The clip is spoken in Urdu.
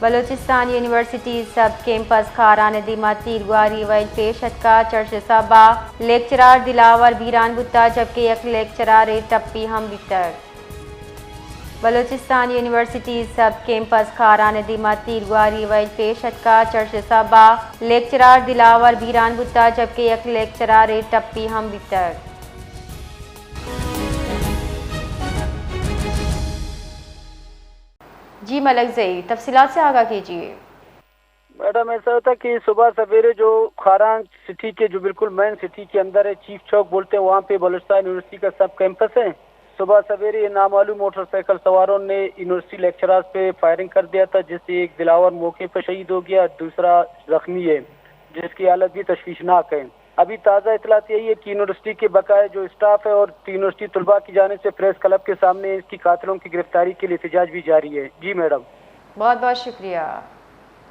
Balochistan university sub campus Kharan دیما تیرگواری ویل پیشت کا چرچ صبا لیکچرار دلاور بیران بتا جبکہ یک لیکچرار ٹپی ہم بکتر Balochistan university sub campus Kharan دیما تیرگواری ویل پیشت کا چرچ صبا لیکچرار دلاور بیران بتا جبکہ یک لیکچرار ٹپی ہم بکتر جی ملک زئی تفصیلات سے آگاہ کیجیے۔ میڈم ایسا ہوتا کہ صبح سویرے جو کھاران سٹی کے جو بالکل مین سٹی کے اندر ہے چیف چوک بولتے ہیں وہاں پہ بلوچستان یونیورسٹی کا سب کیمپس ہے۔ صبح سویرے یہ نامعلوم موٹر سائیکل سواروں نے یونیورسٹی لیکچرارز پہ فائرنگ کر دیا تھا جس سے ایک دلاور موقع پہ شہید ہو گیا، دوسرا زخمی ہے جس کی حالت بھی تشویشناک ہے۔ ابھی تازہ اطلاعات یہی ہے کہ یونیورسٹی کے بقائے جو اسٹاف ہے اور یونیورسٹی طلباء کی جانب سے پریس کلب کے سامنے اس کی قاتلوں کی گرفتاری کے لیے احتجاج بھی جاری ہے۔ جی میڈم، بہت بہت شکریہ۔